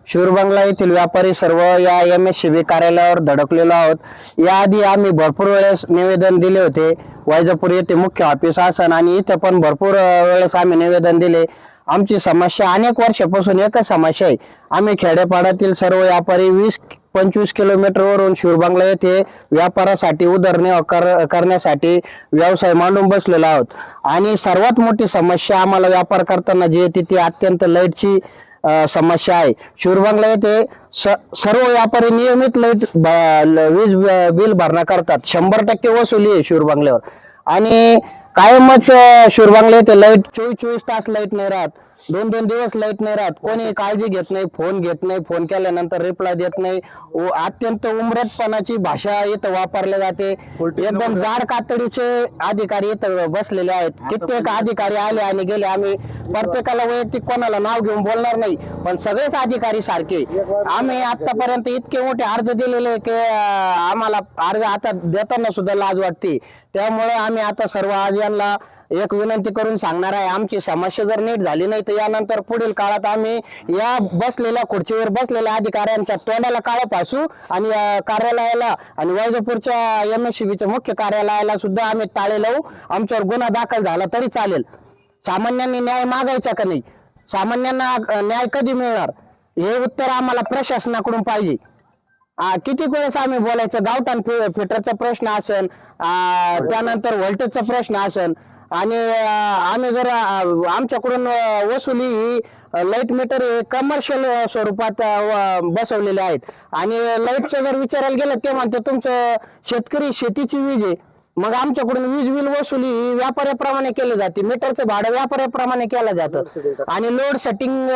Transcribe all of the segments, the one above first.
शूरबंगला येथील व्यापारी सर्व या MSCB कार्यालयावर धडकलेलो आहोत। याआधी आम्ही भरपूर वेळेस निवेदन दिले होते। वैजापूर येथे मुख्य ऑफिस आसन आणि इथे पण भरपूर वेळेस आम्ही निवेदन दिले। आमची समस्या अनेक वर्षापासून एकच समस्या आहे। आम्ही खेडेपाड्यातील सर्व व्यापारी 20-25 किलोमीटरवरून शूरबंगला येथे व्यापारासाठी उदरनिर्वाह करण्यासाठी व्यवसाय मांडून बसलेलो आहोत। आणि सर्वात मोठी समस्या आम्हाला व्यापार करताना जी येते ती अत्यंत लाईटची समस्या आहे। शूरबंगला येथे सर्व व्यापारी नियमित वीज बिल भरणा करतात। 100% वसुली आहे शूरबंगल्यावर। आणि कायमच शूरबंगला येथे लाईट 24 तास लाईट नाही राहत, 2-2 दिवस लाईट नाही राहत। कोणी काळजी घेत नाही, फोन घेत नाही, फोन केल्यानंतर रिप्लाय देत नाही। अत्यंत उमरटपणाची भाषा इथं वापरली जाते। एकदम जाड कातडीचे अधिकारी इथं बसलेले आहेत। कित्येक अधिकारी आले आणि गेले। आम्ही प्रत्येकाला वैयक्तिक कोणाला नाव घेऊन बोलणार नाही, पण सगळेच अधिकारी सारखे। आम्ही आतापर्यंत इतके मोठे अर्ज दिलेले की आम्हाला अर्ज आता देताना सुद्धा लाज वाटते। त्यामुळे आम्ही आता सर्व आज यांना एक विनंती करून सांगणार आहे, आमची समस्या जर नीट झाली नाही तर यानंतर पुढील काळात आम्ही या बसलेल्या खुर्चीवर बसलेल्या अधिकाऱ्यांच्या तोंडाला काळं फासू आणि कार्यालयाला आणि वैजापूरच्या MSCBच्या मुख्य कार्यालयाला सुद्धा आम्ही टाळे लावू। आमच्यावर गुन्हा दाखल झाला तरी चालेल। सामान्यांनी न्याय मागायचा का नाही? सामान्यांना न्याय कधी मिळणार हे उत्तर आम्हाला प्रशासनाकडून पाहिजे। किती वेळेस आम्ही बोलायचं, गावठाण फिटरचा प्रश्न असेल, त्यानंतर व्होल्टेजचा प्रश्न असेल, आणि आम्ही जर आमच्याकडून वसुली ही लाईट मीटर कमर्शियल स्वरूपात बसवलेले आहेत। आणि लाईटचं जर विचारायला गेलं ते म्हणते तुमचं शेतकरी शेतीची वीज आहे, मग आमच्याकडून वीज बिल वसुली ही व्यापाऱ्याप्रमाणे केली जाते। मीटरचं भाडं व्यापाऱ्याप्रमाणे केलं जातं आणि लोड सेटिंग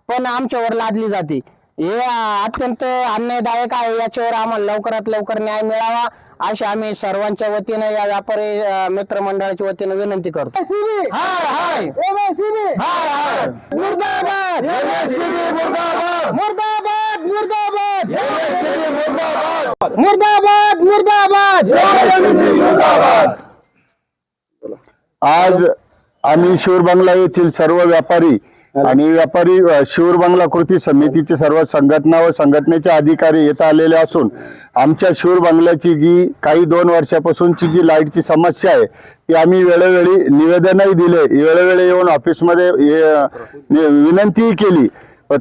पण आमच्यावर लादली जाते। हे अत्यंत अन्यायदायक आहे। याच्यावर आम्हाला लवकरात लवकर न्याय मिळावा अशी आम्ही सर्वांच्या वतीने या व्यापारी मित्र मंडळाच्या वतीने विनंती करतो। आज आम्ही शूरबंगला येथील सर्व व्यापारी आणि व्यापारी शूरबंगला कृती समितीचे सर्व संघटना व संघटनेचे अधिकारी येथे आलेले असून आमच्या शूरबंगल्याची जी काही 2 वर्षापासूनची जी लाईटची समस्या आहे ती आम्ही वेळोवेळी निवेदनही दिले, वेळोवेळी येऊन ऑफिसमध्ये विनंतीही केली,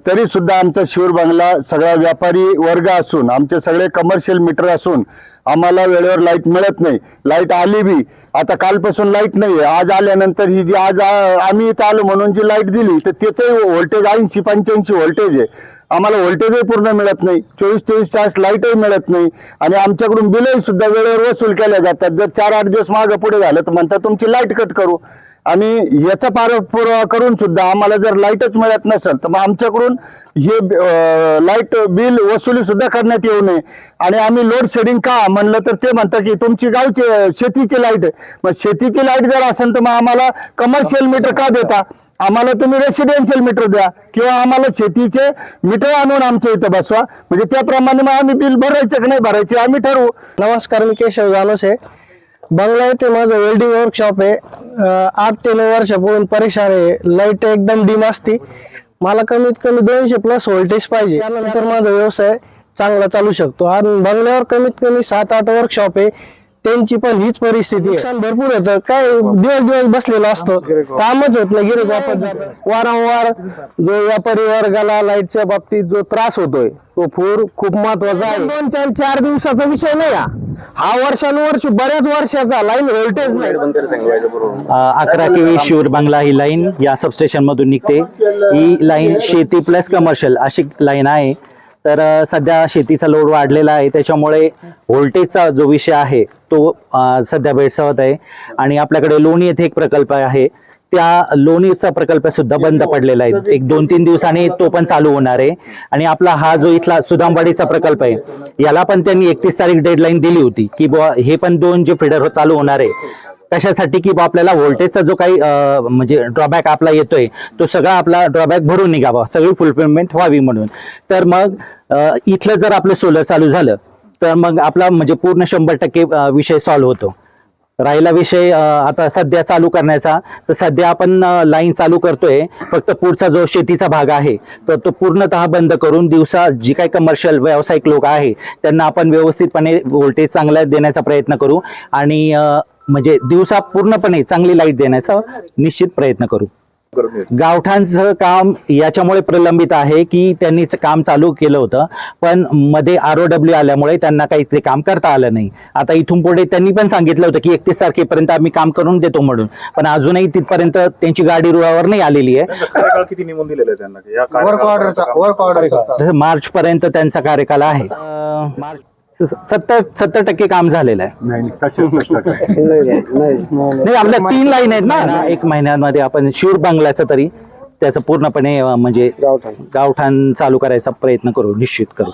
तरी सुद्धा आमचा शूरबंगला सगळा व्यापारी वर्ग असून आमचे सगळे कमर्शियल मीटर असून आम्हाला वेळेवर लाईट मिळत नाही। लाईट आली बी आता कालपासून लाईट नाही आहे। आज आल्यानंतर ही जी आज आम्ही इथं आलो म्हणून जी लाईट दिली तर त्याचंही व्होल्टेज 80-85 व्होल्टेज आहे। आम्हाला व्होल्टेजही पूर्ण मिळत नाही, 24-24 तास लाईटही मिळत नाही आणि आमच्याकडून बिलही सुद्धा वेळेवर वसूल केल्या जातात। जर 4-8 दिवस मागे पुढे झालं तर म्हणतात तुमची लाईट कट करू। आणि याचा पाठपुरावा करून सुद्धा आम्हाला जर लाईटच मिळत नसेल तर मग आमच्याकडून हे लाईट बिल वसुली सुद्धा करण्यात येऊ नये। आणि आम्ही लोड शेडिंग का म्हणलं तर ते म्हणतात की तुमची गावची शेतीची लाईट आहे, मग शेतीची लाईट जर असेल तर मग आम्हाला कमर्शियल मीटर का देता? आम्हाला तुम्ही रेसिडेन्शियल मीटर द्या किंवा आम्हाला शेतीचे मीटर आणून आमच्या इथं बसवा, म्हणजे त्याप्रमाणे मग आम्ही बिल भरायचं की नाही भरायचे आम्ही ठरवू। नमस्कार, मी केशव जानोसे। बंगला येथे माझं वेल्डिंग वर्कशॉप आहे। 8 ते 9 वर्षापूर्वी परेशान आहे। लाईट एकदम डिम असते। मला कमीत कमी 200+ व्होल्टेज पाहिजे, त्यानंतर माझा व्यवसाय चांगला चालू शकतो। आणि बंगल्यावर कमीत कमी 7-8 वर्कशॉप आहे, त्यांची पण हीच परिस्थिती आहे। नुकसान भरपूर होतं, काय दिवस बसलेला असतो, कामच होत नाही, गिऱ्हाईक वापस जातं। वारंवार जो व्यापारी वर्गाला लाईटच्या बाबतीत जो त्रास होतोय तो खूप महत्वाचा आहे। 2-4 दिवसाचा विषय नाही हा वर्षानुवर्ष बऱ्याच वर्षाचा लाईन व्होल्टेज नाही। 11 KV शूरबंगला ही लाईन या सबस्टेशन मधून निघते। ही लाईन शेती प्लस कमर्शियल अशी लाईन आहे। तर सध्या शेतीचा लोड वाढलेला आहे, त्याच्यामुळे व्होल्टेजचा जो विषय आहे तो सध्या भेडसावत आहे। आणि आपल्याकडे लोणी येथे एक प्रकल्प आहे, त्या लोणीचा प्रकल्प सुद्धा बंद पडलेला आहे। 1-2-3 दिवसांनी तो पण चालू होणार आहे। आणि आपला हा जो इथला सुदामवाडीचा प्रकल्प आहे याला पण त्यांनी 31 तारीख डेडलाईन दिली होती की हे पण 2 जे फीडर चालू होणार आहे कशासाठी की आपल्याला व्होल्टेजचा जो काही म्हणजे ड्रॉबॅक आपला येतोय तो सगळा आपला ड्रॉबॅक भरून निघावा, सगळी फुलफिलमेंट व्हावी म्हणून। तर मग इथलं जर आपलं सोलर चालू झालं तर मग आपला म्हणजे पूर्ण 100% विषय सॉल्व्ह होतो। राहिला विषय आता सध्या चालू करण्याचा, तर सध्या आपण लाईन चालू करतोय. फक्त पुढचा जो शेतीचा भाग आहे तर तो पूर्णतः बंद करून दिवसा जी काही कमर्शियल व्यावसायिक लोक आहे त्यांना आपण व्यवस्थितपणे व्होल्टेज चांगला देण्याचा प्रयत्न करू आणि म्हणजे दिवसा पूर्णपणे चांगली लाईट देण्याचा निश्चित प्रयत्न करू. गावठाणचं काम याच्यामुळे प्रलंबित आहे की त्यांनी काम चालू केलं होतं, पण मध्ये ROW आल्यामुळे त्यांना काही ते काम करता आलं नाही. आता इथून पुढे त्यांनी पण सांगितलं होतं की 31 तारखेपर्यंत आम्ही काम करून देतो म्हणून, पण अजूनही तिथपर्यंत त्यांची गाडी रुळावर नाही आलेली आहे. कार्यकाळ किती निघून दिलेला आहे त्यांना की या कार्यकाळापर्यंत मार्च पर्यंत त्यांचा कार्यकाल आहे. मार्च 70% काम झालेलं आहे. नाही कशाचं काय? नाही, आपल्या 3 लाईन आहेत ना. 1 महिन्यामध्ये आपण शूर बंगल्याचं तरी त्याचं पूर्णपणे म्हणजे गावठाण चालू करायचा प्रयत्न करू, निश्चित करू.